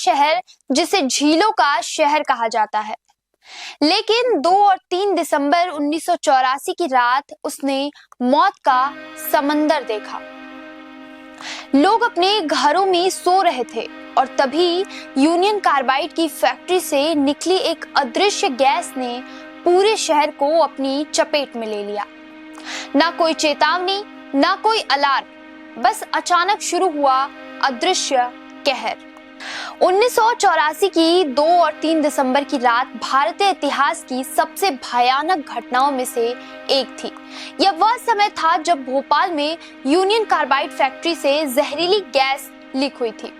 शहर जिसे झीलों का शहर कहा जाता है। लेकिन 2 और 3 दिसंबर 1984 की रात उसने मौत का समंदर देखा। लोग अपने घरों में सो रहे थे और तभी यूनियन कार्बाइड की फैक्ट्री से निकली एक अदृश्य गैस ने पूरे शहर को अपनी चपेट में ले लिया। ना कोई चेतावनी, ना कोई अलार्म, बस अचानक शुरू हुआ अदृश्य कहर। 1984 की 2 और 3 दिसंबर की रात भारतीय इतिहास की सबसे भयानक घटनाओं में से एक थी। यह वह समय था जब भोपाल में यूनियन कार्बाइड फैक्ट्री से जहरीली गैस लीक हुई थी।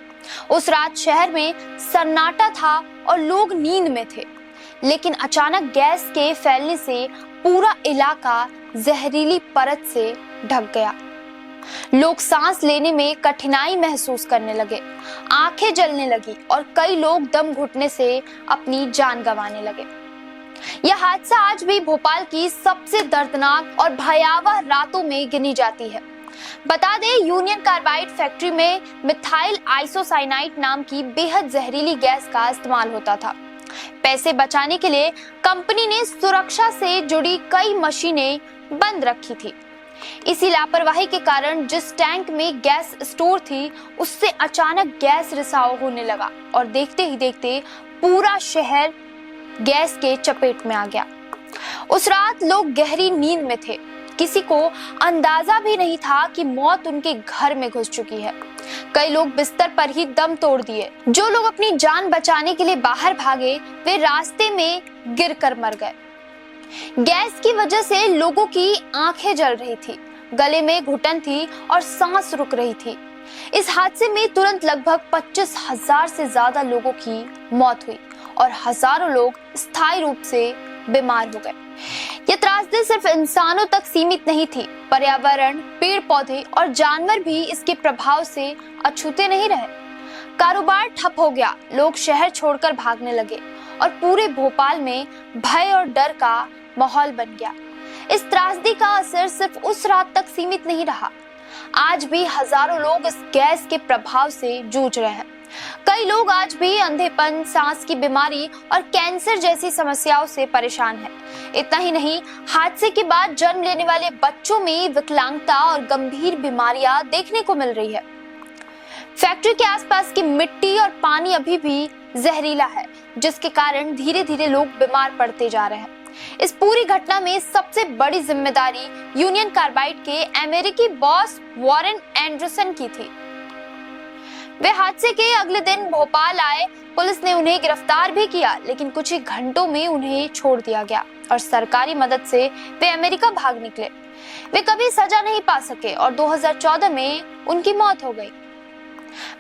उस रात शहर में सन्नाटा था और लोग नींद में थे, लेकिन अचानक गैस के फैलने से पूरा इलाका जहरीली परत से ढक गया। लोग सांस लेने में कठिनाई महसूस करने लगे, आंखें जलने लगी और कई लोग दम घुटने से अपनी जान गंवाने लगे। यह हादसा आज भी भोपाल की सबसे दर्दनाक और भयावह रातों में गिनी जाती है। बता दें, यूनियन कार्बाइड फैक्ट्री में मिथाइल आइसोसाइनाइड नाम की बेहद जहरीली गैस का इस्तेमाल होता था। पैसे बचाने के लिए कंपनी ने सुरक्षा से जुड़ी कई मशीनें बंद रखी थी। इसी लापरवाही के कारण जिस टैंक में गैस स्टोर थी, उससे अचानक गैस रिसाव होने लगा और देखते ही देखते पूरा शहर गैस के चपेट में आ गया। उस रात लोग गहरी नींद में थे। किसी को अंदाजा भी नहीं था कि मौत उनके घर में घुस चुकी है। कई लोग बिस्तर पर ही दम तोड़ दिए। जो लोग अपनी जान बचाने के लिए बाहर भागे, वे रास्ते में गिरकर मर गए। गैस की वजह से लोगों की आंखें जल रही थी, गले में घुटन थी और सांस रुक रही थी। इस हादसे में तुरंत लगभग 25,000 से ज्यादा लोगों की मौत हुई और हजारों लोग स्थायी रूप से बीमार हो गए। यह त्रासदी सिर्फ इंसानों तक सीमित नहीं थी। पर्यावरण, पेड़ पौधे और जानवर भी इसके प्रभाव से अछूते नहीं रहे। कारोबार ठप हो गया, लोग शहर छोड़कर भागने लगे और पूरे भोपाल में भय और डर का माहौल बन गया। इस त्रासदी का असर सिर्फ उस रात तक सीमित नहीं रहा। आज भी हजारों लोग इस गैस के प्रभाव से जूझ रहे हैं। कई लोग आज भी अंधेपन, सांस की बीमारी और कैंसर जैसी समस्याओं से परेशान हैं। इतना ही नहीं, हादसे के बाद जन्म लेने वाले बच्चों में विकलांगता और गंभीर बीमारियां देखने को मिल रही है। फैक्ट्री के आसपास की मिट्टी और पानी अभी भी जहरीला है, जिसके कारण धीरे धीरे लोग बीमार पड़ते जा रहे हैं। इस पूरी घटना में सबसे बड़ी जिम्मेदारी यूनियन कार्बाइड के अमेरिकी बॉस वॉरेन एंडरसन की थी। वे हादसे के अगले दिन भोपाल आए। पुलिस ने उन्हें गिरफ्तार भी किया, लेकिन कुछ ही घंटों में उन्हें छोड़ दिया गया और सरकारी मदद से वे अमेरिका भाग निकले। वे कभी सजा नहीं पा सके और 2014 में उनकी मौत हो गई।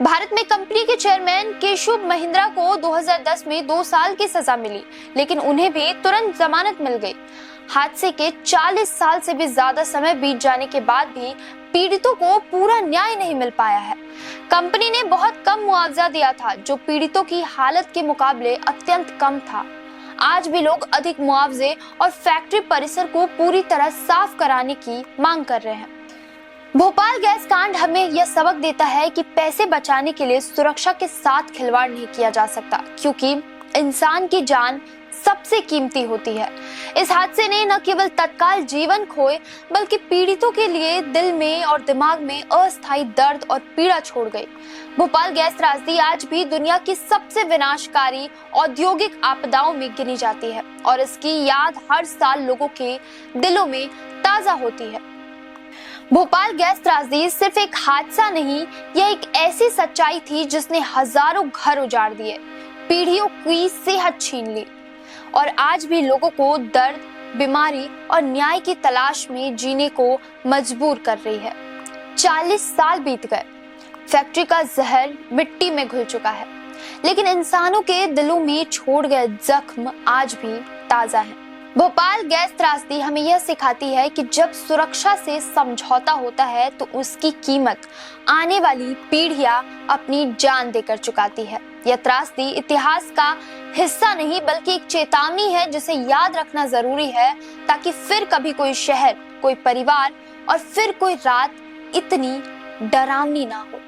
भारत में कंपनी के चेयरमैन केशव महिंद्रा को 2010 में 2 साल की सजा मिली, लेकिन उन्हें भी तुरंत जमानत मिल गई। हादसे के 40 साल से भी ज्यादा समय बीत जाने के बाद भी पीड़ितों को पूरा न्याय नहीं मिल पाया है। कंपनी ने बहुत कम मुआवजा दिया था, जो पीड़ितों की हालत के मुकाबले अत्यंत कम था। आज भी लोग अधिक मुआवजे और फैक्ट्री परिसर को पूरी तरह साफ कराने की मांग कर रहे हैं। भोपाल गैस कांड हमें यह सबक देता है कि पैसे बचाने के लिए सुरक्षा के साथ खिलवाड़ नहीं किया जा सकता, क्योंकि इंसान की जान सबसे कीमती होती है। इस हादसे ने न केवल तत्काल जीवन खोए, बल्कि पीड़ितों के लिए दिल में और दिमाग में अस्थायी दर्द और पीड़ा छोड़ गई। भोपाल गैस त्रासदी आज भी दुनिया की सबसे विनाशकारी औद्योगिक आपदाओं में गिनी जाती है और इसकी याद हर साल लोगों के दिलों में ताजा होती है। भोपाल गैस त्रासदी सिर्फ एक हादसा नहीं, यह एक ऐसी सच्चाई थी जिसने हजारों घर उजाड़ दिए, पीढ़ियों की सेहत छीन ली और आज भी लोगों को दर्द, बीमारी और न्याय की तलाश में जीने को मजबूर कर रही है। 40 साल बीत गए, फैक्ट्री का जहर मिट्टी में घुल चुका है, लेकिन इंसानों के दिलों में छोड़ गए जख्म आज भी ताजा हैं। भोपाल गैस त्रासदी हमें यह सिखाती है कि जब सुरक्षा से समझौता होता है तो उसकी कीमत आने वाली पीढ़ियां अपनी जान देकर चुकाती है। यह त्रासदी इतिहास का हिस्सा नहीं, बल्कि एक चेतावनी है जिसे याद रखना जरूरी है, ताकि फिर कभी कोई शहर, कोई परिवार और फिर कोई रात इतनी डरावनी ना हो।